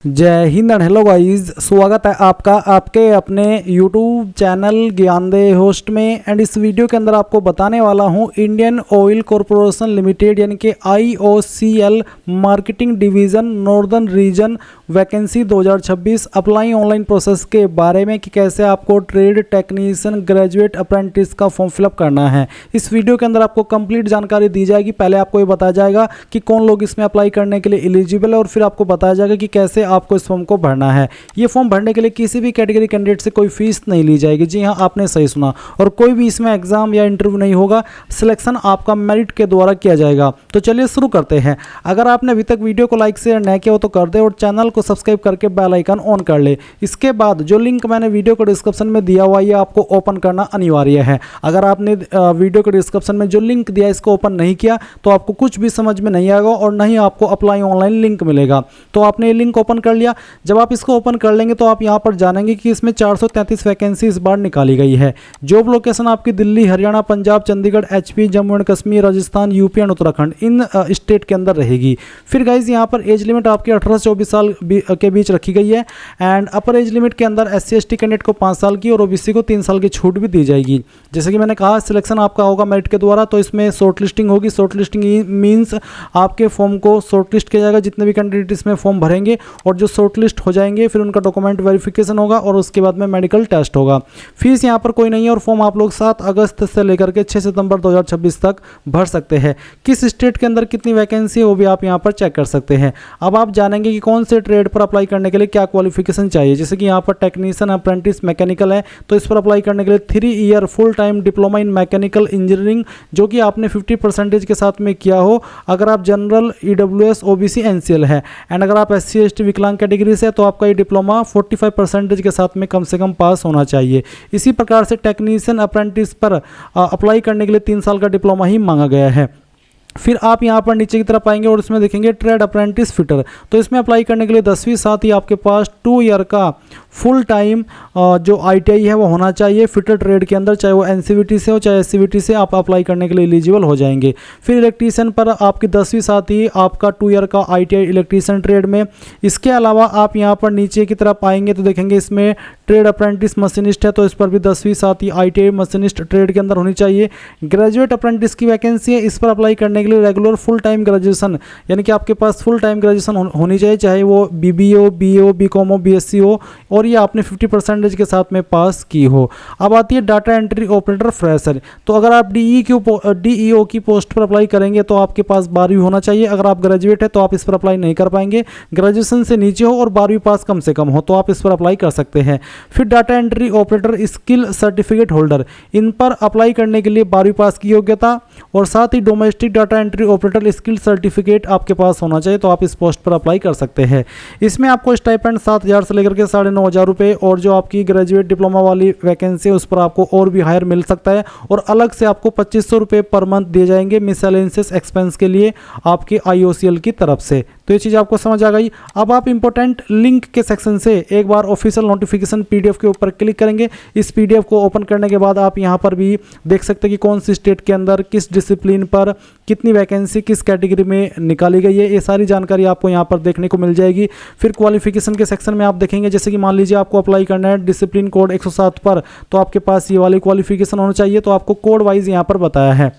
जय Hind and hello guys, स्वागत है आपका आपके अपने यूट्यूब चैनल ज्ञानदे होस्ट में। एंड इस वीडियो के अंदर आपको बताने वाला हूं इंडियन ऑयल कॉरपोरेशन लिमिटेड यानी कि IOCL marketing division northern region vacancy 2026 apply online process के बारे में कि कैसे आपको ट्रेड टेक्नीशियन ग्रेजुएट अप्रेंटिस का फॉर्म फिलअप करना है। इस वीडियो के अंदर आपको कंप्लीट जानकारी दी जाएगी। पहले आपको ये बताया जाएगा कि कौन लोग इसमें अप्लाई करने के लिए एलिजिबल है और फिर आपको बताया जाएगा कि कैसे आपको इस फॉर्म को भरना है। ये फॉर्म भरने के लिए किसी भी कैटेगरी कैंडिडेट से कोई फीस नहीं ली जाएगी। जी हाँ, आपने सही सुना। और कोई भी इसमें एग्जाम या इंटरव्यू नहीं होगा, सिलेक्शन आपका मेरिट के द्वारा किया जाएगा। तो चलिए शुरू करते हैं। अगर आपने अभी तक वीडियो को लाइक शेयर नहीं किया हो तो कर दे और चैनल को सब्सक्राइब करके बेल आइकन ऑन कर ले। इसके बाद जो लिंक मैंने वीडियो को डिस्क्रिप्शन में दिया हुआ ये आपको ओपन करना अनिवार्य है। अगर आपने वीडियो के डिस्क्रिप्शन में जो लिंक दिया इसको ओपन नहीं किया तो आपको कुछ भी समझ में नहीं आएगा और नहीं आपको अप्लाई ऑनलाइन लिंक मिलेगा। तो आपने ये लिंक ओपन कर लिया। जब आप इसको ओपन कर लेंगे तो आप यहां पर जानेंगे कि इसमें 433 वैकेंसी इस बार निकाली गई है। जॉब लोकेशन आपकी Delhi, Haryana, Punjab, Chandigarh, HP, Jammu and Kashmir, Rajasthan, UP and Uttarakhand in state के अंदर रहेगी। फिर गाइज यहां पर एज लिमिट आपकी 18 से 24 साल के बीच रखी गई है। एंड अपर एज लिमिट के अंदर SC ST कैंडिडेट को 5 साल की और OBC को 3 साल की छूट भी दी जाएगी। जैसे कि मैंने कहा सिलेक्शन आपका होगा मेरिट के द्वारा। तो इसमें शॉर्ट लिस्टिंग होगी। शॉर्ट लिस्टिंग मीन्स आपके फॉर्म को शॉर्ट लिस्ट किया जाएगा, जितने भी कैंडिडेट इसमें फॉर्म भरेंगे और जो शॉर्ट लिस्ट हो जाएंगे फिर उनका डॉक्यूमेंट वेरिफिकेशन होगा और उसके बाद में मेडिकल टेस्ट होगा। फीस यहाँ पर कोई नहीं है और फॉर्म आप लोग 7 अगस्त से लेकर के 6 सितंबर 2026 तक भर सकते हैं। किस स्टेट के अंदर कितनी वैकेंसी है वो भी आप यहाँ पर चेक कर सकते हैं। अब आप जानेंगे कि कौन से ट्रेड पर अप्लाई करने के लिए क्या क्वालिफिकेशन चाहिए। जैसे कि यहाँ पर टेक्नीशियन अप्रेंटिस मैकेनिकल है तो इस पर अप्लाई करने के लिए 3 year full time diploma in mechanical engineering जो कि आपने 50% के साथ में किया हो। अगर आप जनरल EWS OBC NCL है एंड अगर आप SC ST विकलांग कैटेगरी से तो आपका ये डिप्लोमा 45% के साथ में कम से कम पास होना चाहिए। इसी प्रकार से टेक्नीशियन अप्रेंटिस पर अप्लाई करने के लिए 3 साल का डिप्लोमा ही मांगा गया है। फिर आप यहाँ पर नीचे की तरफ आएंगे और इसमें देखेंगे ट्रेड अप्रेंटिस फिटर। तो इसमें अप्लाई करने के लिए 10वीं साथ ही आपके पास 2 ईयर का फुल टाइम जो ITI है वो होना चाहिए फिटर ट्रेड के अंदर, चाहे वो NCVT से हो चाहे SCVT से, आप अप्लाई करने के लिए एलिजिबल हो जाएंगे। फिर इलेक्ट्रीशियन पर आपकी 10वीं साथ ही आपका 2 ईयर का ITI इलेक्ट्रीशियन ट्रेड में। इसके अलावा आप यहाँ पर नीचे की तरफ आएंगे तो देखेंगे इसमें ट्रेड अप्रेंटिस मशीनिस्ट है तो इस पर भी 10वीं साथ ही ITI मशीनिस्ट ट्रेड के अंदर होनी चाहिए। ग्रेजुएट अप्रेंटिस की वैकेंसी है, इस पर अप्लाई करने के लिए रेगुलर फुल टाइम ग्रेजुएशन यानी कि आपके पास फुल टाइम ग्रेजुएशन होनी चाहिए, चाहे वो BBA हो, BA हो, BCom हो, BSc हो और ये आपने 50% के साथ में पास की हो। अब आती है डाटा एंट्री ऑपरेटर फ्रेशर। तो अगर आप DEO की पोस्ट पर अप्लाई करेंगे तो आपके पास 12वीं होना चाहिए। अगर आप ग्रेजुएट है तो आप इस पर अप्लाई नहीं कर पाएंगे। ग्रेजुएशन से नीचे हो और 12वीं पास कम से कम हो तो आप इस पर अप्लाई कर सकते हैं। फिर data entry operator skill certificate holder, इन पर अप्लाई करने के लिए 12वीं पास की योग्यता और साथ ही domestic data entry operator skill certificate आपके पास होना चाहिए तो आप इस पोस्ट पर अप्लाई कर सकते हैं। इसमें आपको स्टाइपेंड 7,000 से लेकर के 9,500 रुपये और जो आपकी ग्रेजुएट डिप्लोमा वाली वैकेंसी है उस पर आपको और भी हायर मिल सकता है और अलग से आपको 2500 रुपये पर मंथ दिए जाएंगे मिसलेनियस एक्सपेंस के लिए आपके IOCL की तरफ से। तो ये चीज़ आपको समझ आ गई। अब आप इंपॉर्टेंट लिंक के सेक्शन से एक बार ऑफिशियल नोटिफिकेशन PDF के ऊपर क्लिक करेंगे। इस PDF को ओपन करने के बाद आप यहाँ पर भी देख सकते हैं कि कौन सी स्टेट के अंदर किस डिसिप्लिन पर कितनी वैकेंसी किस कैटेगरी में निकाली गई है, ये सारी जानकारी आपको यहाँ पर देखने को मिल जाएगी। फिर क्वालिफिकेशन के सेक्शन में आप देखेंगे जैसे कि मान लीजिए आपको अप्लाई करना है डिसिप्लिन कोड 107 पर तो आपके पास ये वाली क्वालिफिकेशन होना चाहिए तो आपको कोड वाइज यहाँ पर बताया है।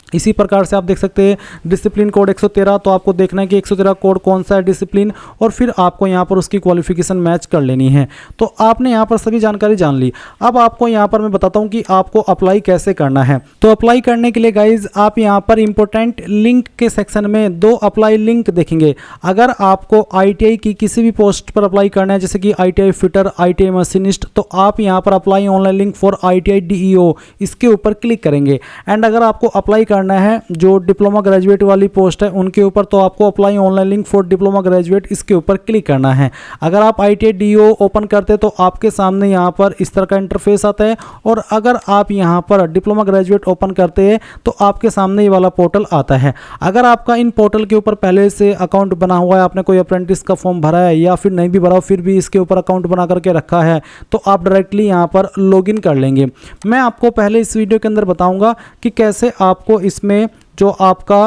इसी प्रकार से आप देख सकते हैं डिसिप्लिन कोड 113 तो आपको देखना है कि 113 कोड कौन सा है डिसिप्लिन और फिर आपको यहाँ पर उसकी क्वालिफिकेशन मैच कर लेनी है। तो आपने यहाँ पर सभी जानकारी जान ली। अब आपको यहाँ पर मैं बताता हूँ कि आपको अप्लाई कैसे करना है। तो अप्लाई करने के लिए गाइज आप यहाँ पर इंपॉर्टेंट लिंक के सेक्शन में 2 अप्लाई लिंक देखेंगे। अगर आपको ITI की किसी भी पोस्ट पर अप्लाई करना है जैसे कि ITI फिटर, ITI मशीनिस्ट तो आप यहाँ पर apply online link for ITI DEO इसके ऊपर क्लिक करेंगे। एंड अगर आपको अप्लाई करना है जो डिप्लोमा ग्रेजुएट वाली पोस्ट है उनके ऊपर तो आपको apply online link for diploma graduate इसके ऊपर क्लिक करना है। अगर आप ITI DEO ओपन करते तो आपके सामने यहाँ पर इस तरह का इंटरफेस आता है और अगर आप यहाँ पर डिप्लोमा ग्रेजुएट ओपन करते हैं तो आपके सामने ये वाला पोर्टल आता है। अगर आपका इन पोर्टल के ऊपर पहले से अकाउंट बना हुआ है, आपने कोई अप्रेंटिस का फॉर्म भरा है या फिर नहीं भी भरा फिर भी इसके ऊपर अकाउंट बना करके रखा है तो आप डायरेक्टली यहाँ पर लॉगिन कर लेंगे। मैं आपको पहले इस वीडियो के अंदर बताऊंगा कि कैसे आपको इसमें जो आपका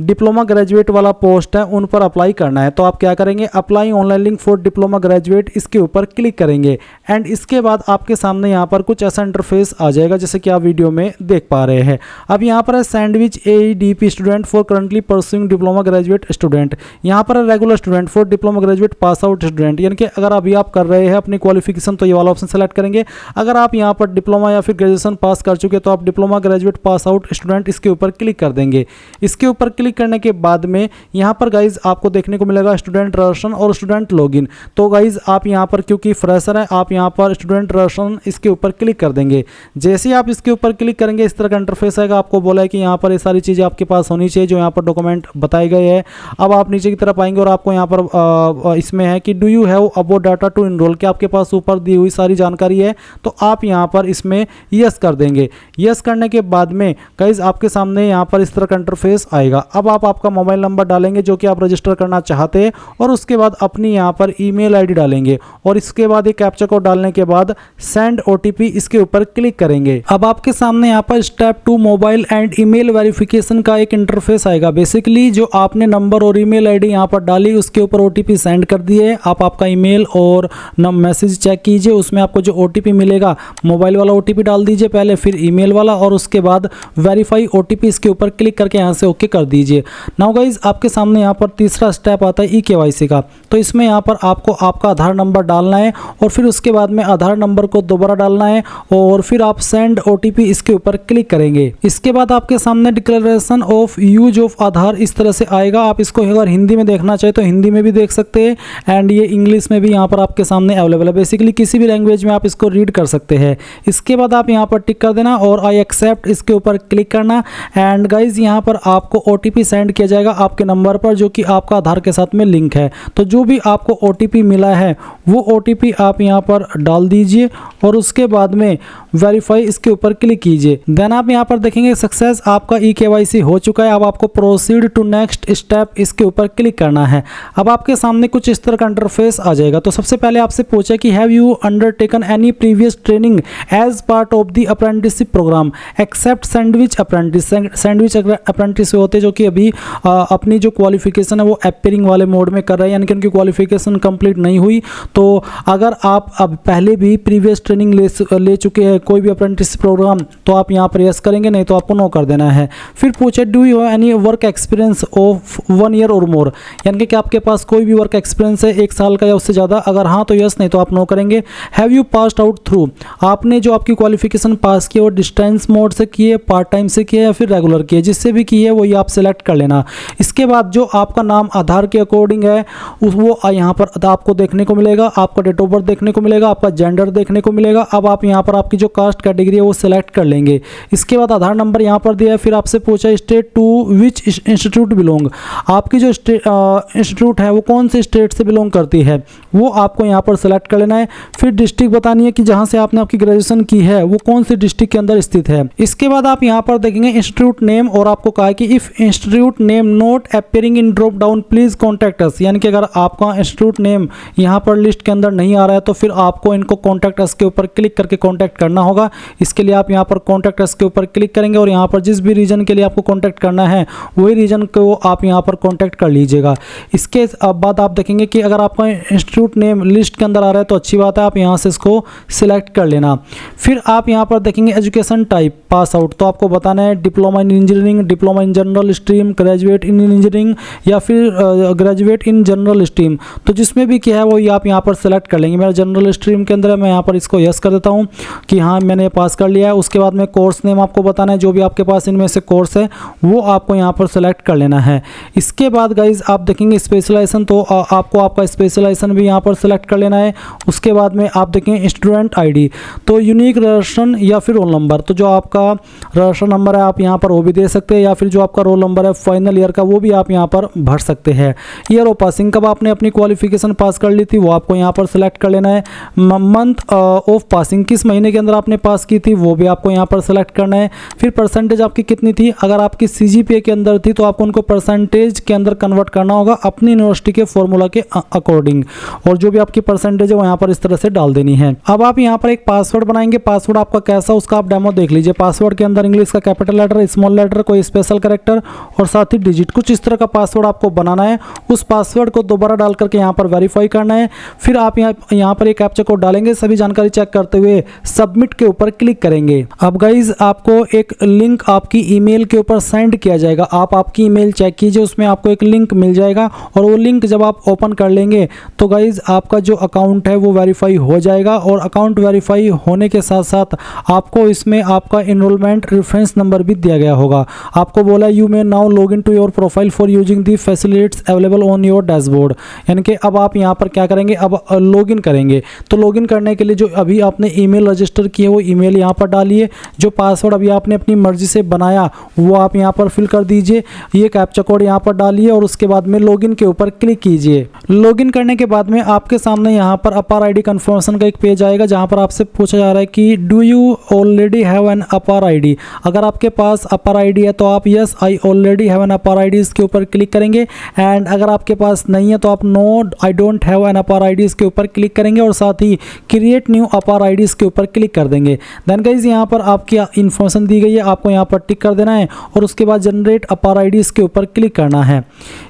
डिप्लोमा ग्रेजुएट वाला पोस्ट है उन पर अप्लाई करना है। तो आप क्या करेंगे, apply online link for diploma graduate, इसके ऊपर क्लिक करेंगे एंड इसके बाद आपके सामने यहाँ पर कुछ ऐसा इंटरफेस आ जाएगा जैसे कि आप वीडियो में देख पा रहे हैं। अब यहाँ पर है sandwich AEDP student for currently pursuing diploma graduate student, यहाँ पर है regular student for diploma graduate pass out student, यानी कि अगर अभी आप कर रहे हैं अपनी क्वालिफिकेशन तो ये वाला ऑप्शन सेलेक्ट करेंगे। अगर आप यहाँ पर डिप्लोमा या फिर ग्रेजुएशन पास कर चुके तो आप diploma graduate pass out student इसके ऊपर क्लिक कर देंगे। इसके ऊपर क्लिक करने के बाद में यहाँ पर गाइज आपको देखने को मिलेगा स्टूडेंट रजिस्ट्रेशन और स्टूडेंट लॉगिन। तो गाइज आप यहाँ पर क्योंकि फ्रेशर है आप यहाँ पर स्टूडेंट रजिस्ट्रेशन इसके ऊपर क्लिक कर देंगे। जैसे ही आप इसके ऊपर क्लिक करेंगे इस तरह का इंटरफेस आएगा। आपको बोला है कि यहाँ पर ये सारी चीज़ें आपके पास होनी चाहिए जो यहाँ पर डॉक्यूमेंट बताए गए हैं। अब आप नीचे की तरफ आएंगे और आपको यहाँ पर इसमें है कि do you have about data to enrol, कि आपके पास ऊपर दी हुई सारी जानकारी है। तो आप यहाँ पर इसमें यस कर देंगे। यस करने के बाद में गाइज आपके सामने यहाँ पर इस तरह का इंटरफेस आएगा। अब आप आपका मोबाइल नंबर डालेंगे जो कि आप रजिस्टर करना चाहते हैं और उसके बाद अपनी यहाँ पर ईमेल आईडी डालेंगे और इसके बाद एक कैप्चा कोड डालने के बाद सेंड OTP इसके ऊपर क्लिक करेंगे। अब आपके सामने यहाँ पर step 2 mobile and email verification का एक इंटरफेस आएगा। बेसिकली जो आपने नंबर और ईमेल आईडी यहाँ पर डाली उसके ऊपर OTP सेंड कर दिए। आप आपका ईमेल और मैसेज चेक कीजिए, उसमें आपको जो OTP मिलेगा मोबाइल वाला OTP डाल दीजिए पहले, फिर ईमेल वाला और उसके बाद वेरीफाई OTP इसके ऊपर क्लिक करके यहाँ से ओके कर दीजिए। नाउ गाइज आपके सामने यहाँ पर तीसरा स्टेप आता है eKYC का। तो इसमें यहाँ पर आपको आपका आधार नंबर डालना है और फिर उसके बाद में आधार नंबर को दोबारा डालना है और फिर आप सेंड OTP इसके ऊपर क्लिक करेंगे। इसके बाद आपके सामने डिक्लेरेशन ऑफ यूज ऑफ आधार इस तरह से आएगा। आप इसको अगर हिंदी में देखना चाहे तो हिंदी में भी देख सकते हैं एंड ये इंग्लिश में भी यहाँ पर आपके सामने अवेलेबल है। बेसिकली किसी भी लैंग्वेज में आप इसको रीड कर सकते हैं। इसके बाद आप यहाँ पर टिक कर देना और आई एक्सेप्ट इसके ऊपर क्लिक करना एंड गाइज यहाँ पर आपको OTP सेंड किया जाएगा आपके नंबर पर जो कि आपका आधार के साथ में लिंक है। तो जो भी आपको OTP मिला है वो OTP आप यहाँ पर डाल दीजिए और उसके बाद में वेरीफाई इसके ऊपर क्लिक कीजिए। देन आप यहाँ पर देखेंगे सक्सेस आपका eKYC हो चुका है। अब आपको प्रोसीड टू नेक्स्ट स्टेप इसके ऊपर क्लिक करना है। अब आपके सामने कुछ इस तरह का इंटरफेस आ जाएगा। तो सबसे पहले आपसे पूछा कि have you undertaken any previous training as part of the apprenticeship programme except sandwich apprentice. Sandwich apprentice होते हैं जो कि अभी अपनी जो क्वालिफिकेशन है वो एपियरिंग वाले मोड में कर रहे हैं, यानी कि उनकी क्वालिफिकेशन कंप्लीट नहीं हुई। तो अगर आप अब पहले भी प्रीवियस ट्रेनिंग ले चुके हैं कोई भी अप्रेंटिसशिप प्रोग्राम तो आप यहाँ पर यस करेंगे, नहीं तो आपको नो कर देना है। फिर पूछे do you have any work experience of 1 year और मोर, यानी कि आपके पास कोई भी वर्क एक्सपीरियंस है 1 साल का या उससे ज़्यादा। अगर हाँ तो यस, नहीं तो आप नो करेंगे। Have you passed out through, आपने जो आपकी क्वालिफिकेशन पास की है वो डिस्टेंस मोड से की है, पार्ट टाइम से की है या फिर रेगुलर की है, जिससे भी की है वो ये आप सेलेक्ट कर लेना। इसके बाद जो आपका नाम आधार के अकॉर्डिंग है वो यहाँ पर आपको देखने को मिलेगा, आपका डेट ऑफ बर्थ देखने को मिलेगा, आपका जेंडर देखने को मिलेगा। अब आप यहाँ पर आपकी जो कास्ट कैटेगरी है वो सिलेक्ट कर लेंगे। इसके बाद आधार नंबर यहाँ पर दिया है। फिर आपसे पूछा state to which institute belong, आपकी जो इंस्टीट्यूट है वो कौन से स्टेट से बिलोंग करती है वो आपको यहाँ पर सेलेक्ट कर लेना है। फिर डिस्ट्रिक्ट बतानी है कि जहाँ से आपने आपकी ग्रेजुएशन की है वो कौन सी डिस्ट्रिक्ट के अंदर स्थित है। इसके बाद आप यहाँ पर देखेंगे इंस्टीट्यूट नेम और आपको कहा है कि if institute name not appearing in drop down please contact us, यानी कि अगर आपका इंस्टीट्यूट नेम यहाँ पर लिस्ट के अंदर नहीं आ रहा है तो फिर आपको इनको कॉन्टैक्ट अस के ऊपर क्लिक करके कॉन्टैक्ट करना होगा। इसके लिए आप यहाँ पर कॉन्टैक्ट अस के ऊपर क्लिक करेंगे और यहाँ पर जिस भी रीजन के लिए आपको कॉन्टैक्ट करना है वही रीजन को आप यहाँ पर कॉन्टैक्ट कर लीजिएगा। इसके बाद आप देखेंगे कि अगर आपका इंस्टीट्यूट नेम लिस्ट के अंदर आ रहा है तो अच्छी बात है, आप यहाँ से इसको सिलेक्ट कर लेना। फिर आप यहाँ पर देखेंगे एजुकेशन टाइप पास आउट, तो आपको बताना है diploma in engineering, diploma in general stream, graduate in engineering या फिर ग्रेजुएट इन जनरल स्ट्रीम। तो जिसमें भी क्या है वो आप यहाँ पर सेलेक्ट कर लेंगे। मेरा जनरल स्ट्रीम के अंदर है, मैं यहाँ पर इसको यस कर देता हूँ कि हाँ मैंने पास कर लिया है। उसके बाद में कोर्स नेम आपको बताना है, जो भी आपके पास इनमें से कोर्स है वो आपको यहाँ पर सेलेक्ट कर लेना है। इसके बाद गाइज आप देखेंगे स्पेशलाइजेशन, तो आपको आपका स्पेशलाइजेशन भी यहाँ पर सेलेक्ट कर लेना है। उसके बाद में आप देखेंगे स्टूडेंट आईडी, तो यूनिक रजिस्ट्रेशन या फिर रोल नंबर, तो जो आपका रजिस्टर नंबर है आप यहाँ पर वो भी दे सकते हैं या फिर जो आपका रोल नंबर है फाइनल ईयर का वो भी आप यहाँ पर भर सकते हैं। ईयर ऑफ पासिंग, कब आपने अपनी क्वालिफिकेशन पास कर ली थी वो आपको यहाँ पर सेलेक्ट कर लेना है। मंथ ऑफ पासिंग, किस महीने के अंदर आपने पास की थी वो भी आपको यहाँ पर सेलेक्ट करना है। फिर परसेंटेज आपकी कितनी थी, अगर आपकी CGPA के अंदर थी तो आपको उनको परसेंटेज के अंदर कन्वर्ट करना होगा अपनी यूनिवर्सिटी के फॉर्मूला के अकॉर्डिंग, और जो भी आपकी परसेंटेज है वो यहाँ पर इस तरह से डाल देनी है। अब आप यहाँ पर एक पासवर्ड बनाएंगे। पासवर्ड आपका कैसा उसका आप डेमो देख लीजिए। पासवर्ड के अंदर इंग्लिश का कैपिटल लेटर, स्मॉल लेटर, कोई स्पेशल कैरेक्टर और साथ ही डिजिट, कुछ इस तरह का पासवर्ड आपको बनाना है। उस पासवर्ड को दोबारा डाल करके यहाँ पर वेरीफाई करना है। फिर आप यहाँ पर एक कैप्चा कोड डालेंगे, सभी जानकारी चेक करते हुए सबमिट के ऊपर क्लिक करेंगे। अब गाइज आपको एक लिंक आपकी ईमेल के ऊपर सेंड किया जाएगा। आप आपकी ईमेल चेक कीजिए, उसमें आपको एक लिंक मिल जाएगा और वो लिंक जब आप ओपन कर लेंगे तो गाइज आपका जो अकाउंट है वो वेरीफाई हो जाएगा। और अकाउंट वेरीफाई होने के साथ साथ आपको इसमें आपका एनरोलमेंट रेफरेंस नंबर भी दिया गया होगा। आपको बोला you may now log in to your profile for using the facilities available on your dashboard, यानी कि अब आप यहाँ पर क्या करेंगे, अब लॉगिन करेंगे। तो लॉगिन करने के लिए जो अभी आपने ईमेल रजिस्टर की है वो ईमेल यहाँ पर डालिए। जो पासवर्ड अभी आपने अपनी मर्जी से बनाया वो आप यहाँ पर फिल कर दीजिए। ये कैप्चा कोड यहाँ पर डालिए और उसके बाद में लॉगिन के ऊपर क्लिक कीजिए। लॉगिन करने के बाद में आपके सामने यहाँ पर अपार आईडी कंफर्मेशन का एक पेज आएगा जहाँ पर आपसे पूछा जा रहा है कि do you already have an APAAR ID. अगर आपके पास अपार आईडी है तो आप yes I already have an APAAR ID इसके ऊपर क्लिक करेंगे। एंड अगर आपके पास नहीं है तो आप no I don't have an APAAR ID इसके ऊपर क्लिक करेंगे और साथ ही क्रिएट न्यू अपार आईडी इसके ऊपर क्लिक कर देंगे। देन गाइज यहाँ पर आपकी इन्फॉर्मेशन दी गई है, आपको यहाँ पर टिक कर देना है और उसके बाद जनरेट अपार आईडी इसके ऊपर क्लिक करना है।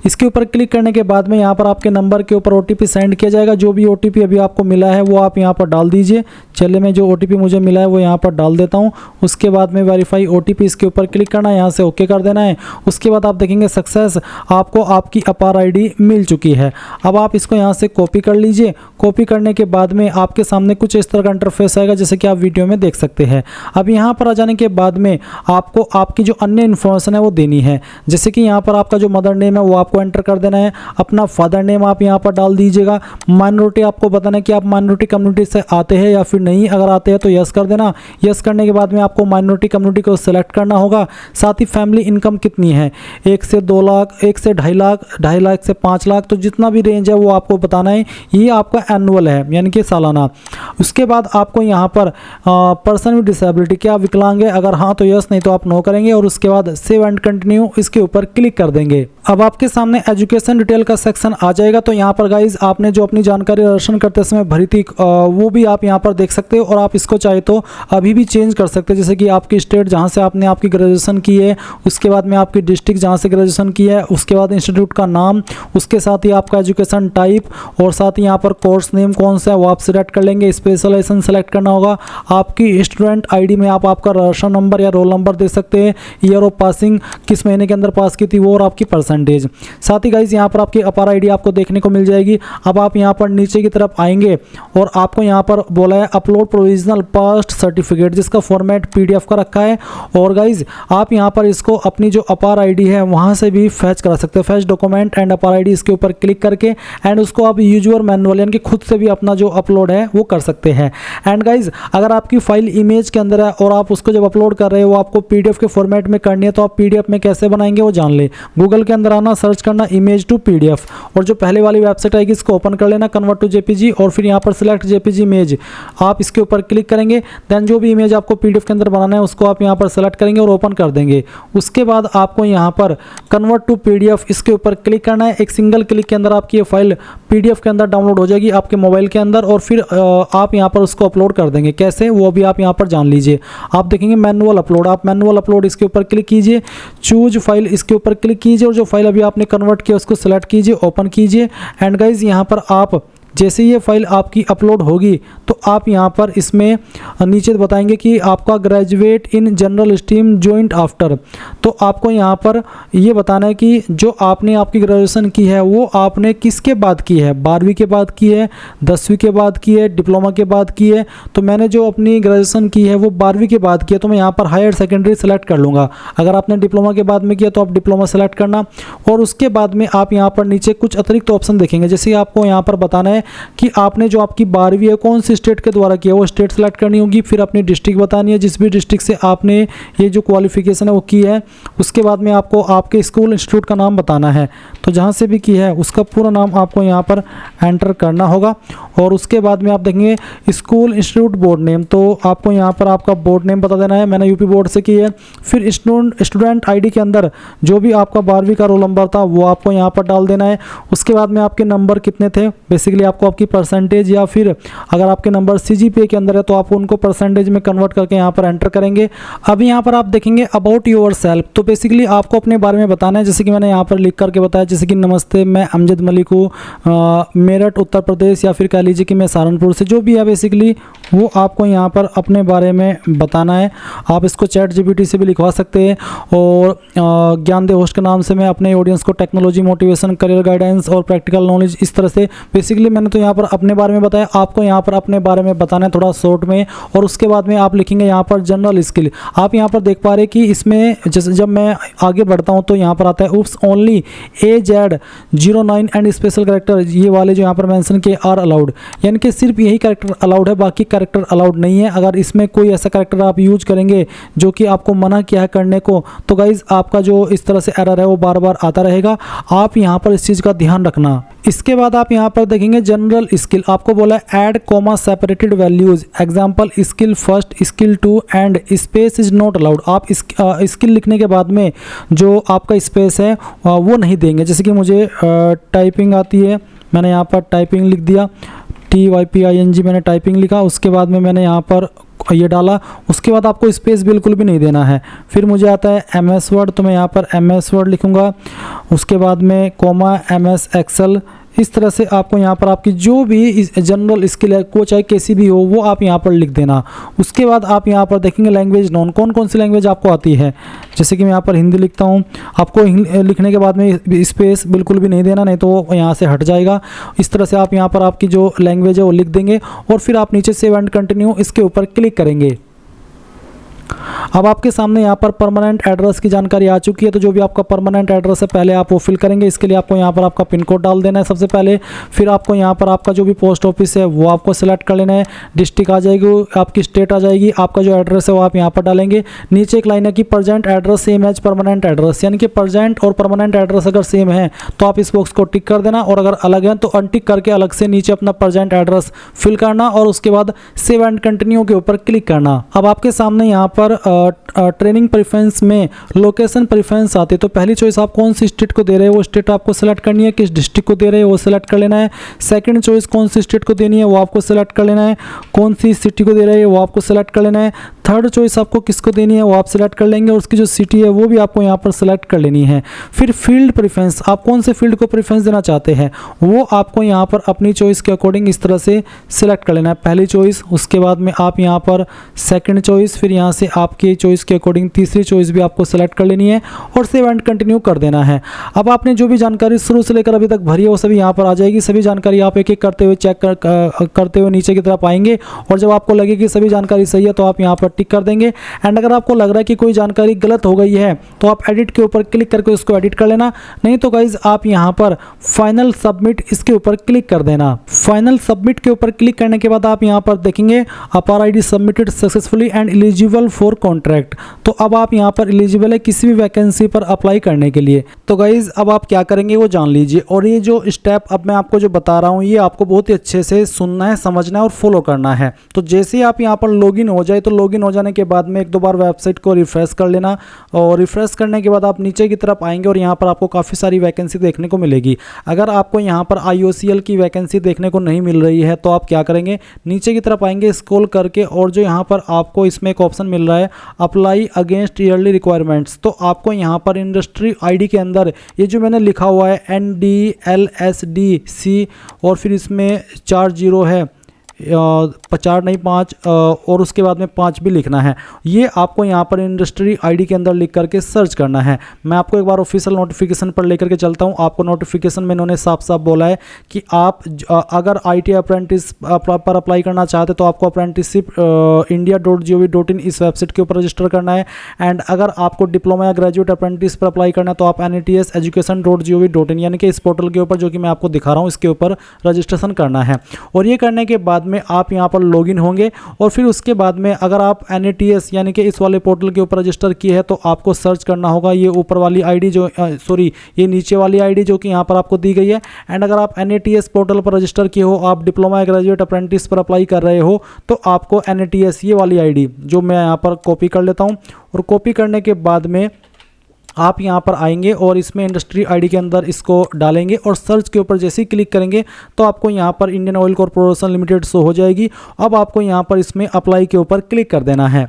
इसके ऊपर क्लिक करने के बाद में यहाँ पर आपके नंबर के ऊपर OTP सेंड किया जाएगा। जो भी OTP अभी आपको मिला है वो आप यहाँ पर डाल दीजिए। चलिए मैं जो OTP मुझे मिला है वो यहाँ पर डाल देता हूँ। उसके बाद में वेरीफाई OTP इसके ऊपर क्लिक करना है, यहाँ से ओके कर देना है। उसके बाद आप देखेंगे सक्सेस, आपको आपकी अपार आईडी मिल चुकी है। अब आप इसको यहाँ से कॉपी कर लीजिए। कॉपी करने के बाद में आपके सामने कुछ इस तरह का इंटरफेस आएगा जैसे कि आप वीडियो में देख सकते हैं। अब यहाँ पर आ जाने के बाद में आपको आपकी जो अन्य इन्फॉर्मेशन है वो देनी है। जैसे कि यहाँ पर आपका जो मदर नेम है वो आपको एंटर कर देना है। अपना फादर नेम आप यहाँ पर डाल दीजिएगा। माइनॉरिटी आपको बताना है कि आप माइनॉरिटी कम्युनिटी से आते हैं या फिर नहीं। अगर आते हैं तो यस कर देना। यस करने के बाद में आपको माइनॉरिटी कम्युनिटी को सिलेक्ट करना होगा। साथ ही फैमिली इनकम कितनी है, 1 से 2 लाख, 1 से 2.5 लाख, 2.5 लाख से 5 लाख, तो जितना भी रेंज है वो आपको बताना है। ये आपका एनुअल है यानी कि सालाना। उसके बाद आपको यहाँ पर पर्सन विद डिसेबिलिटी, क्या विकलांग है, अगर हाँ तो यस, नहीं तो आप नो करेंगे और उसके बाद सेव एंड कंटिन्यू इसके ऊपर क्लिक कर देंगे। अब आपके सामने एजुकेशन डिटेल का सेक्शन आ जाएगा। तो यहाँ पर गाइज आपने जो अपनी जानकारी रजिस्ट्रेशन करते समय भरी थी वो भी आप यहाँ पर देख सकते हो और आप इसको चाहे तो अभी भी चेंज कर सकते हैं। जैसे कि आपकी स्टेट जहाँ से आपने आपकी ग्रेजुएशन की है, उसके बाद में आपकी डिस्ट्रिक्ट जहाँ से ग्रेजुएशन की है, उसके बाद इंस्टीट्यूट का नाम, उसके साथ ही आपका एजुकेशन टाइप और साथ ही यहाँ पर कोर्स नेम कौन सा है वो आप सिलेक्ट कर लेंगे। स्पेशलाइजेशन सेलेक्ट करना होगा। आपकी स्टूडेंट आईडी में आप आपका रजिस्ट्रेशन नंबर या रोल नंबर दे सकते हैं। ईयर ऑफ पासिंग, किस महीने के अंदर पास की थी वो, और आपकी परसेंटेज। साथ ही गाइज यहाँ पर आपकी अपार आईडी आपको देखने को मिल जाएगी। अब आप यहाँ पर नीचे की तरफ आएंगे और आपको यहाँ पर बोला है अपलोड प्रोविजनल पास्ट सर्टिफिकेट, जिसका फॉर्मेट PDF का रखा है। और गाइज आप यहाँ पर इसको अपनी जो अपार आईडी है वहाँ से भी फैच करा सकते हैं। फैच डॉक्यूमेंट एंड अपार आईडी इसके ऊपर क्लिक करके एंड उसको आप यूजर मैनुअल यानी कि खुद से भी अपना जो अपलोड है वो कर सकते हैं। एंड गाइज अगर आपकी फाइल इमेज के अंदर है और आप उसको जब अपलोड कर रहे हो आपको PDF के फॉर्मेट में करनी है, तो आप PDF में कैसे बनाएंगे वो जान ले। गूगल के अंदर आना, सर्च करना इमेज टू PDF और जो पहले वाली वेबसाइट आएगी इसको ओपन कर लेना, कन्वर्ट टू JPG और फिर यहाँ पर सिलेक्ट JPG इमेज आप इसके ऊपर क्लिक करेंगे। देन जो भी इमेज आपको PDF के अंदर बनाना है उसको आप यहाँ पर सेलेक्ट करेंगे और ओपन कर देंगे। उसके बाद आपको यहाँ पर कन्वर्ट टू PDF इसके ऊपर क्लिक करना है। एक सिंगल क्लिक के अंदर आपकी ये फाइल PDF के अंदर डाउनलोड हो जाएगी आपके मोबाइल के अंदर और फिर आप यहाँ पर उसको अपलोड कर देंगे। कैसे वो भी आप यहाँ पर जान लीजिए। आप देखेंगे मैनुअल अपलोड, आप मैनुअल अपलोड इसके ऊपर क्लिक कीजिए, चूज फाइल इसके ऊपर क्लिक कीजिए और जो फाइल अभी आपने कन्वर्ट किया उसको सेलेक्ट कीजिए, ओपन कीजिए। एंड गाइज यहाँ पर आप जैसे ये फाइल आपकी अपलोड होगी तो आप यहाँ पर इसमें नीचे बताएंगे कि आपका graduate in general stream joint after, तो आपको यहाँ पर ये बताना है कि जो आपने आपकी ग्रेजुएशन की है वो आपने किसके बाद की है, 12वीं के बाद की है, 10वीं के बाद की है, डिप्लोमा के बाद की है। तो मैंने जो अपनी ग्रेजुएशन की है वो 12वीं के बाद की है तो मैं यहाँ पर हायर सेकेंडरी सेलेक्ट कर लूँगा। अगर आपने डिप्लोमा के बाद में किया तो आप डिप्लोमा सेलेक्ट करना और उसके बाद में आप यहाँ पर नीचे कुछ अतिरिक्त ऑप्शन देखेंगे। जैसे आपको यहाँ पर बताना है है कि आपने जो आपकी 12वीं है कौन सी स्टेट के द्वारा किया, वो स्टेट सेलेक्ट करनी होगी। फिर अपनी डिस्ट्रिक्ट बतानी है, जिस भी डिस्ट्रिक्ट से आपने ये जो क्वालिफिकेशन है वो की है। उसके बाद में आपको आपके स्कूल इंस्टीट्यूट का नाम बताना है, तो जहाँ से भी की है उसका पूरा नाम आपको यहाँ पर एंटर करना होगा। और उसके बाद में आप देखेंगे स्कूल इंस्टीट्यूट बोर्ड नेम, तो आपको यहाँ पर आपका बोर्ड नेम बता देना है। मैंने यूपी बोर्ड से की है। फिर स्टूडेंट आईडी के अंदर जो भी आपका 12वीं का रोल नंबर था वो आपको यहाँ पर डाल देना है। उसके बाद में आपके नंबर कितने थे, बेसिकली आपको आपकी परसेंटेज, या फिर अगर आपके नंबर सीजीपीए के अंदर है तो आप उनको परसेंटेज में कन्वर्ट करके यहाँ पर एंटर करेंगे। अब यहाँ पर आप देखेंगे अबाउट योर सेल्फ, तो बेसिकली आपको अपने बारे में बताना है। जैसे कि मैंने यहाँ पर लिख करके बताया, जैसे कि नमस्ते मैं अमजद मलिक हूँ, मेरठ उत्तर प्रदेश, या फिर कह लीजिए कि मैं सहारनपुर से, जो भी है बेसिकली वो आपको यहाँ पर अपने बारे में बताना है। आप इसको चैट जीपीटी से भी लिखवा सकते हैं। और ज्ञानदे होस्ट के नाम से मैं अपने ऑडियंस को टेक्नोलॉजी, मोटिवेशन, करियर गाइडेंस और प्रैक्टिकल नॉलेज, इस तरह से बेसिकली मैंने तो यहाँ पर अपने बारे में बताया। आपको यहाँ पर अपने बारे में बताना है थोड़ा शॉर्ट में। और उसके बाद में आप लिखेंगे यहाँ पर जनरल स्किल। आप यहाँ पर देख पा रहे कि इसमें जैसे जब मैं आगे बढ़ता हूँ तो यहाँ पर आता है oops only AZ09 and special character, ये वाले जो यहाँ पर मेंशन किए आर अलाउड, यानी कि सिर्फ यही कैरेक्टर अलाउड है, बाकी कैरेक्टर अलाउड नहीं है। अगर इसमें कोई ऐसा कैरेक्टर आप यूज करेंगे जो कि आपको मना किया है करने को, तो गाइज आपका जो इस तरह से एरर है वो बार बार आता रहेगा। आप यहाँ पर इस चीज़ का ध्यान रखना। इसके बाद आप यहाँ पर देखेंगे जनरल स्किल, आपको बोला है add comma separated values, example skill first, skill 2 and space is not allowed. आप स्किल लिखने के बाद में जो आपका स्पेस है वो नहीं देंगे। जैसे कि मुझे टाइपिंग आती है, मैंने यहाँ पर टाइपिंग लिख दिया, TYPING मैंने टाइपिंग लिखा। उसके बाद में मैंने यहाँ पर ये डाला। उसके बाद आपको स्पेस बिल्कुल भी नहीं देना है। फिर मुझे आता है MS वर्ड, तो मैं यहाँ पर MS वर्ड लिखूँगा। उसके बाद में कॉमा MS एक्सेल, इस तरह से आपको यहाँ पर आपकी जो भी जनरल स्किल है को चाहे कैसी भी हो वो आप यहाँ पर लिख देना। उसके बाद आप यहाँ पर देखेंगे लैंग्वेज नॉन, कौन कौन सी लैंग्वेज आपको आती है। जैसे कि मैं यहाँ पर हिंदी लिखता हूँ, आपको लिखने के बाद में स्पेस बिल्कुल भी नहीं देना, नहीं तो वो यहाँ से हट जाएगा। इस तरह से आप यहाँ पर आपकी जो लैंग्वेज है वो लिख देंगे और फिर आप नीचे सेव एंड कंटिन्यू इसके ऊपर क्लिक करेंगे। अब आपके सामने यहाँ पर परमानेंट एड्रेस की जानकारी आ चुकी है। तो जो भी आपका परमानेंट एड्रेस है पहले आप वो फिल करेंगे। इसके लिए आपको यहाँ पर आपका पिन कोड डाल देना है सबसे पहले। फिर आपको यहाँ पर आपका जो भी पोस्ट ऑफिस है वो आपको सेलेक्ट कर लेना है। डिस्ट्रिक्ट आ जाएगी, आपकी स्टेट आ जाएगी, आपका जो एड्रेस है वो आप यहाँ पर डालेंगे। नीचे एक लाइन है कि present address same as permanent address, यानी कि प्रेजेंट और परमानेंट एड्रेस अगर सेम है तो आप इस बॉक्स को टिक कर देना, और अगर अलग है तो अनटिक करके अलग से नीचे अपना प्रेजेंट एड्रेस फिल करना और उसके बाद सेव एंड कंटिन्यू के ऊपर क्लिक करना। अब आपके सामने यहाँ पर ट्रेनिंग प्रेफरेंस में लोकेशन प्रेफरेंस आते हैं। तो पहली चॉइस आप कौन सी स्टेट को दे रहे हैं वो स्टेट आपको सेलेक्ट करनी है, किस डिस्ट्रिक्ट को दे रहे हैं वो सेलेक्ट कर लेना है। सेकंड चॉइस कौन सी स्टेट को देनी है वो आपको सेलेक्ट कर लेना है, कौन सी सिटी को दे रहे हैं वो आपको सेलेक्ट कर लेना है। थर्ड चॉइस आपको किसको देनी है वो आप सेलेक्ट कर लेंगे और उसकी जो सिटी है वो भी आपको यहाँ पर सेलेक्ट कर लेनी है। फिर फील्ड प्रेफरेंस, आप कौन से फील्ड को प्रेफरेंस देना चाहते हैं वो आपको यहाँ पर अपनी चॉइस के अकॉर्डिंग इस तरह से सिलेक्ट कर लेना है। पहली चॉइस, उसके बाद में आप यहाँ पर सेकंड चॉइस, फिर यहाँ से आपकी चॉइस के अकॉर्डिंग तीसरी चॉइस भी आपको सेलेक्ट कर लेनी है और सेव एंड कंटिन्यू कर देना है। अब आपने जो भी जानकारी शुरू से लेकर अभी तक भरी है वो सभी यहाँ पर आ जाएगी। सभी जानकारी आप एक एक करते हुए चेक करते हुए नीचे की तरफ आएंगे और जब आपको लगे कि सभी जानकारी सही है तो आप यहाँ पर टिक कर देंगे। एंड अगर आपको लग रहा है कि कोई जानकारी गलत हो गई है तो आप एडिट के ऊपर क्लिक करके उसको एडिट कर लेना, नहीं तो गाइज आप यहाँ पर फाइनल सबमिट इसके ऊपर क्लिक कर देना। फाइनल सबमिट के ऊपर क्लिक करने के बाद आप यहाँ पर देखेंगे अपार ID submitted successfully and eligible for contract. तो अब आप यहाँ पर एलिजिबल है किसी भी वैकेंसी पर अप्लाई करने के लिए। तो गाइज अब आप क्या करेंगे वो जान लीजिए, और ये जो स्टेप अब मैं आपको जो बता रहा हूँ ये आपको बहुत ही अच्छे से सुनना है, समझना है और फॉलो करना है। तो जैसे ही आप यहाँ पर लॉगिन हो जाए तो लॉगिन हो जाने के बाद में एक दो बार वेबसाइट को रिफ्रेश कर लेना, और रिफ्रेश करने के बाद आप नीचे की तरफ आएंगे और यहाँ पर आपको काफ़ी सारी वैकेंसी देखने को मिलेगी। अगर आपको यहाँ पर IOCL की वैकेंसी देखने को नहीं मिल रही है तो आप क्या करेंगे, नीचे की तरफ आएंगे स्क्रॉल करके, और जो यहाँ पर आपको इसमें एक ऑप्शन मिल रहा है अप्लाई अगेंस्ट ईयरली रिक्वायरमेंट्स, तो आपको यहाँ पर इंडस्ट्री ID के अंदर ये जो मैंने लिखा हुआ है NDLSDC और फिर इसमें 4 0 है 4 नहीं 5 और उसके बाद में 5 भी लिखना है। ये आपको यहाँ पर इंडस्ट्री आईडी के अंदर लिख करके सर्च करना है। मैं आपको एक बार ऑफिशियल नोटिफिकेशन पर लेकर के चलता हूँ। आपको नोटिफिकेशन में इन्होंने साफ साफ बोला है कि आप अगर IT अप्रेंटिस पर अप्लाई करना चाहते तो आपको अप्रेंटिसशिप india.gov.in इस वेबसाइट के ऊपर रजिस्टर करना है। एंड अगर आपको डिप्लोमा या ग्रेजुएट अप्रेंटिस पर अप्लाई करना है तो आप NATS education.gov.in यानी कि इस पोर्टल के ऊपर जो कि मैं आपको दिखा रहा हूँ इसके ऊपर रजिस्ट्रेशन करना है। और ये करने के बाद में आप यहाँ पर लॉगिन होंगे और फिर उसके बाद में अगर आप NATS यानी कि इस वाले पोर्टल के ऊपर रजिस्टर किए है तो आपको सर्च करना होगा ये ऊपर वाली आईडी जो ये नीचे वाली आईडी जो कि यहाँ पर आपको दी गई है। एंड अगर आप NATS पोर्टल पर रजिस्टर किए हो, आप डिप्लोमा या ग्रेजुएट अप्रेंटिस पर अप्लाई कर रहे हो तो आपको NATS ये वाली आईडी जो मैं यहाँ पर कॉपी कर लेता हूँ और कॉपी करने के बाद में आप यहाँ पर आएंगे और इसमें इंडस्ट्री आईडी के अंदर इसको डालेंगे और सर्च के ऊपर जैसे ही क्लिक करेंगे तो आपको यहाँ पर Indian oil corporation limited show हो जाएगी। अब आपको यहाँ पर इसमें अप्लाई के ऊपर क्लिक कर देना है।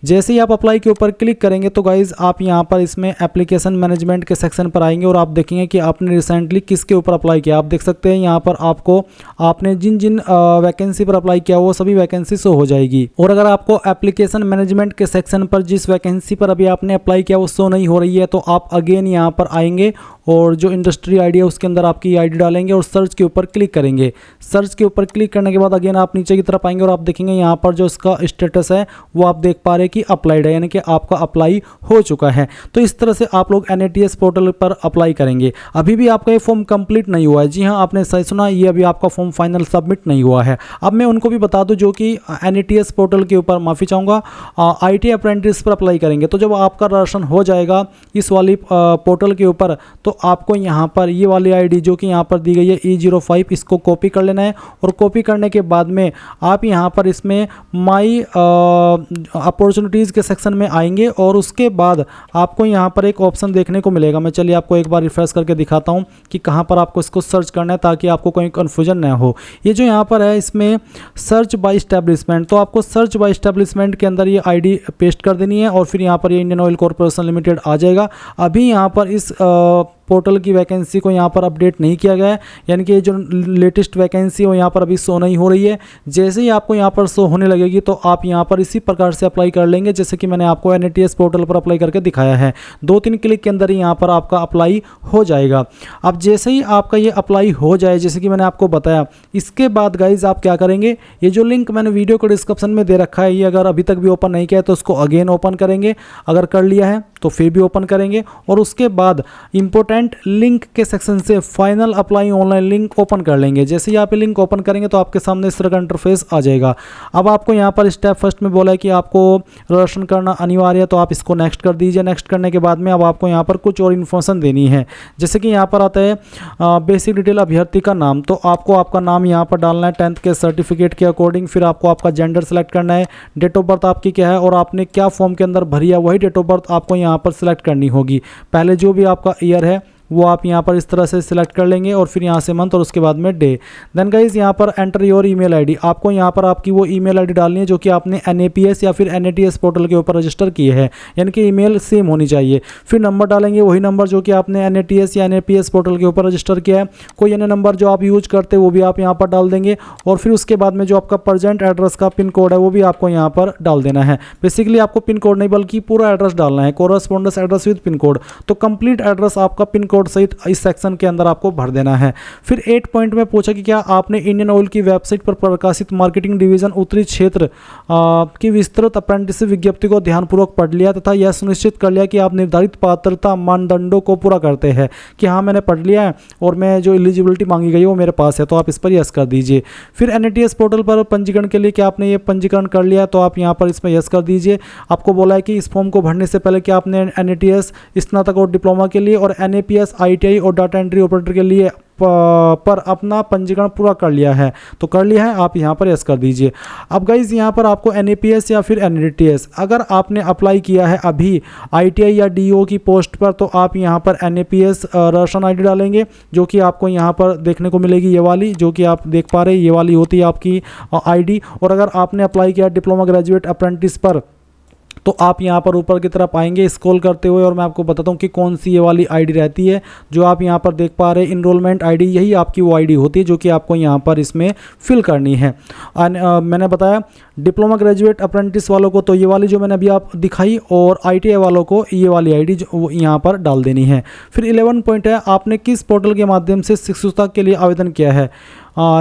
जैसे ही आप अप्लाई के ऊपर क्लिक करेंगे तो गाइज़ आप यहाँ पर इसमें एप्लीकेशन मैनेजमेंट के सेक्शन पर आएंगे और आप देखेंगे कि आपने रिसेंटली किसके ऊपर अप्लाई किया। आप देख सकते हैं यहाँ पर आपको आपने जिन जिन वैकेंसी पर अप्लाई किया वो सभी वैकेंसी शो हो जाएगी। और अगर आपको एप्लीकेशन मैनेजमेंट के सेक्शन पर जिस वैकेंसी पर अभी आपने अप्लाई किया वो शो नहीं हो रही है तो आप अगेन यहाँ पर आएंगे और जो इंडस्ट्री आईडी है उसके अंदर आपकी आईडी डालेंगे और सर्च के ऊपर क्लिक करेंगे। सर्च के ऊपर क्लिक करने के बाद अगेन आप नीचे की तरफ आएंगे और आप देखेंगे यहाँ पर जो इसका स्टेटस है वो आप देख पा रहे हैं कि अप्लाइड है, यानी कि आपका अप्लाई हो चुका है। तो इस तरह से आप लोग NATS पोर्टल पर अप्लाई करेंगे। अभी भी आपका ये फॉर्म कंप्लीट नहीं हुआ है। जी हाँ, आपने सही सुना, ये अभी आपका फॉर्म फाइनल सबमिट नहीं हुआ है। अब मैं उनको भी बता दूं जो कि NATS पोर्टल के ऊपर, माफ़ी चाहूँगा, IT अप्रेंटिस पर अप्लाई करेंगे। तो जब आपका रजिस्ट्रेशन हो जाएगा इस वाली पोर्टल के ऊपर तो आपको यहाँ पर ये वाली आईडी जो कि यहाँ पर दी गई है E05 इसको कॉपी कर लेना है। और कॉपी करने के बाद में आप यहाँ पर इसमें माई अपॉर्चुनिटीज़ के सेक्शन में आएंगे और उसके बाद आपको यहाँ पर एक ऑप्शन देखने को मिलेगा। मैं चलिए आपको एक बार रिफ्रेश करके दिखाता हूँ कि कहाँ पर आपको इसको सर्च करना है ताकि आपको कोई कन्फ्यूजन ना हो। ये जो यहाँ पर है इसमें सर्च बाय इस्टेब्लिशमेंट, तो आपको सर्च बाय इस्टेब्लिशमेंट के अंदर ये आईडी पेस्ट कर देनी है और फिर यहाँ पर ये इंडियन ऑयल कॉर्पोरेशन लिमिटेड आ जाएगा। अभी यहाँ पर इस पोर्टल की वैकेंसी को यहाँ पर अपडेट नहीं किया गया है, यानी कि जो लेटेस्ट वैकेंसी है वो यहाँ पर अभी शो नहीं हो रही है। जैसे ही आपको यहाँ पर शो होने लगेगी तो आप यहाँ पर इसी प्रकार से अप्लाई कर लेंगे जैसे कि मैंने आपको NATS पोर्टल पर अप्लाई करके दिखाया है। 2-3 क्लिक के अंदर ही यहाँ पर आपका अप्लाई हो जाएगा। अब जैसे ही आपका ये अप्लाई हो जाए जैसे कि मैंने आपको बताया, इसके बाद गाइज आप क्या करेंगे, ये जो लिंक मैंने वीडियो को डिस्क्रिप्शन में दे रखा है ये अगर अभी तक भी ओपन नहीं किया है तो उसको अगेन ओपन करेंगे, अगर कर लिया है तो फिर भी ओपन करेंगे और उसके बाद इंपॉर्टेंट लिंक के सेक्शन से final apply online link open कर लेंगे। जैसे ही आप लिंक ओपन करेंगे तो आपके सामने इस तरह का इंटरफेस आ जाएगा। अब आपको यहाँ पर स्टेप फर्स्ट में बोला है कि आपको रजिस्ट्रेशन करना अनिवार्य है तो आप इसको नेक्स्ट कर दीजिए। नेक्स्ट करने के बाद में अब आपको यहाँ पर कुछ और इन्फॉर्मेशन देनी है। जैसे कि यहाँ पर आता है बेसिक डिटेल अभ्यर्थी का नाम, तो आपको आपका नाम यहाँ पर डालना है 10th के सर्टिफिकेट के अकॉर्डिंग। फिर आपको आपका जेंडर सेलेक्ट करना है, डेट ऑफ बर्थ आपकी क्या है और आपने क्या फॉर्म के अंदर भरी है वही डेट ऑफ बर्थ आपको यहाँ पर सिलेक्ट करनी होगी। पहले जो भी आपका ईयर है वो आप यहाँ पर इस तरह से सिलेक्ट कर लेंगे और फिर यहाँ से मंथ और उसके बाद में डे। देन गाइज यहाँ पर एंटर योर ईमेल आईडी, आपको यहाँ पर आपकी वो ईमेल आईडी डालनी है जो कि आपने NAPS या फिर NATS पोर्टल के ऊपर रजिस्टर किए हैं, यानी कि ईमेल सेम होनी चाहिए। फिर नंबर डालेंगे वही नंबर जो कि आपने NATS या NAPS पोर्टल के ऊपर रजिस्टर किया है। कोई अन्य नंबर जो आप यूज करते हैं वो भी आप यहाँ पर डाल देंगे और फिर उसके बाद में जो आपका प्रेजेंट एड्रेस का पिन कोड है वो भी आपको यहाँ पर डाल देना है। बेसिकली आपको पिन कोड नहीं बल्कि पूरा एड्रेस डालना है, correspondence address with pin code. तो कंप्लीट एड्रेस आपका पिन कोड सहित इस सेक्शन के अंदर आपको भर देना है। फिर 8 पॉइंट में पूछा कि क्या आपने इंडियन ऑयल की वेबसाइट पर प्रकाशित मार्केटिंग डिवीजन उत्तरी क्षेत्र की विस्तृत अप्रेंटिसशिप विज्ञप्ति को ध्यानपूर्वक पढ़ लिया तथा यह सुनिश्चित कर लिया कि आप निर्धारित पात्रता मानदंडों को पूरा करते हैं। कि हाँ मैंने पढ़ लिया है और मैं जो एलिजिबिलिटी मांगी गई है वो मेरे पास है, तो आप इस पर यस कर दीजिए। फिर NATS पोर्टल पर पंजीकरण के लिए क्या आपने ये पंजीकरण कर लिया है तो आप यहाँ पर इसमें यस कर दीजिए। आपको बोला है कि इस फॉर्म को भरने से पहले क्या आपने NATS स्नातक और डिप्लोमा के लिए और NAPS ITI और डाटा एंट्री ऑपरेटर के लिए पर अपना पंजीकरण पूरा कर लिया है, तो कर लिया है आप यहाँ पर यस कर दीजिए। अब गाइज यहाँ पर आपको NAPS या फिर NATS अगर आपने अप्लाई किया है अभी ITI या DO की पोस्ट पर तो आप यहाँ पर NAPS रजिस्ट्रेशन आईडी डालेंगे जो कि आपको यहाँ पर देखने को मिलेगी, ये वाली जो कि आप देख पा रहे हैं, ये वाली होती है आपकी आईडी। और अगर आपने अप्लाई किया डिप्लोमा ग्रेजुएट अप्रेंटिस पर तो आप यहाँ पर ऊपर की तरफ आएंगे स्क्रॉल करते हुए, और मैं आपको बताता हूँ कि कौन सी ये वाली आईडी रहती है जो आप यहाँ पर देख पा रहे हैं। इनरोलमेंट आईडी, यही आपकी वो आईडी होती है जो कि आपको यहाँ पर इसमें फिल करनी है। मैंने बताया डिप्लोमा ग्रेजुएट अप्रेंटिस वालों को तो ये वाली जो मैंने अभी आप दिखाई, और ITI वालों को ये वाली आईडी जो यहाँ पर डाल देनी है। फिर 11 पॉइंट है, आपने किस पोर्टल के माध्यम से शिक्षुता के लिए आवेदन किया है।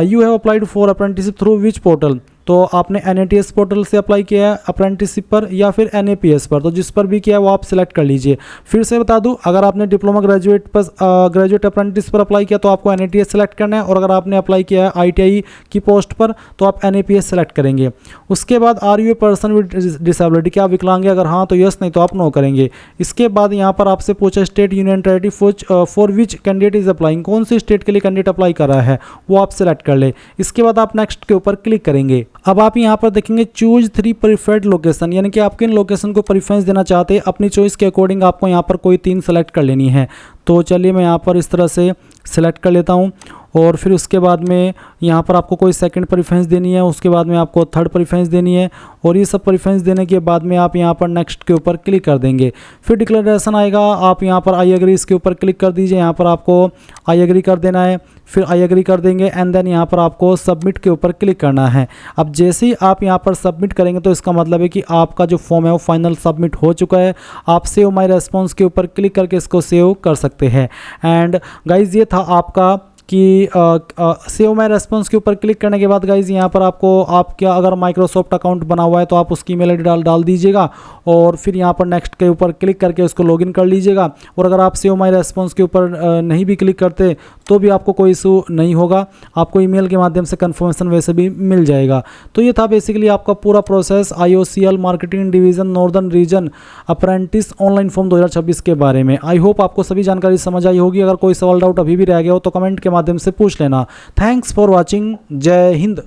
You have applied for apprenticeship through which portal, तो आपने NATS पोर्टल से अप्लाई किया है अप्रेंटिसशिप पर या फिर NAPS पर, तो जिस पर भी किया है वो आप सिलेक्ट कर लीजिए। फिर से बता दूं, अगर आपने डिप्लोमा ग्रेजुएट अप्रेंटिस पर अप्लाई किया तो आपको NATS सेलेक्ट करना है, और अगर आपने अप्लाई किया है ITI की पोस्ट पर तो आप NAPS सेलेक्ट करेंगे। उसके बाद are you a person with disability, क्या आप विकलांग है, अगर हाँ तो यस, नहीं तो आप नो करेंगे। इसके बाद यहाँ पर आपसे पूछा state union territory for which candidate is applying, कौन सी स्टेट के लिए कैंडिडेट अप्लाई कर रहा है वो आप सेलेक्ट कर ले। इसके बाद आप नेक्स्ट के ऊपर क्लिक करेंगे। अब आप यहाँ पर देखेंगे चूज 3 प्रीफर्ड लोकेशन, यानी कि आप किन लोकेशन को प्रीफरेंस देना चाहते हैं, अपनी चॉइस के अकॉर्डिंग आपको यहाँ पर कोई 3 सेलेक्ट कर लेनी है। तो चलिए मैं यहाँ पर इस तरह से सिलेक्ट कर लेता हूँ, और फिर उसके बाद में यहाँ पर आपको कोई सेकंड प्रेफरेंस देनी है, उसके बाद में आपको थर्ड प्रेफरेंस देनी है, और ये सब प्रेफरेंस देने के बाद में आप यहाँ पर नेक्स्ट के ऊपर क्लिक कर देंगे। फिर डिक्लेरेशन आएगा, आप यहाँ पर आई एग्री इसके ऊपर क्लिक कर दीजिए। यहाँ पर आपको आई एग्री कर देना है, फिर आई एग्री कर देंगे, एंड देन यहाँ पर आपको सबमिट के ऊपर क्लिक करना है। अब जैसे ही आप यहाँ पर सबमिट करेंगे तो इसका मतलब है कि आपका जो फॉर्म है वो फाइनल सबमिट हो चुका है। आप सेव माई रेस्पॉन्स के ऊपर क्लिक करके इसको सेव कर सकते हैं। एंड गाइज ये था आपका कि सेव माई रेस्पॉन्स के ऊपर क्लिक करने के बाद गाइज यहाँ पर आपको आपका अगर माइक्रोसॉफ्ट अकाउंट बना हुआ है तो आप उसकी ईमेल आईडी डाल दीजिएगा, और फिर यहाँ पर नेक्स्ट के ऊपर क्लिक करके उसको लॉगिन कर लीजिएगा। और अगर आप सेव माई रेस्पॉन्स के ऊपर नहीं भी क्लिक करते तो भी आपको कोई इशू नहीं होगा, आपको ईमेल के माध्यम से कन्फर्मेशन वैसे भी मिल जाएगा। तो ये था बेसिकली आपका पूरा process IOCL marketing division northern region apprentice online form 2026 के बारे में। आई होप आपको सभी जानकारी समझ आई होगी। अगर कोई सवाल डाउट अभी भी रह गया हो तो कमेंट के माध्यम से पूछ लेना। Thanks for watching. जय हिंद।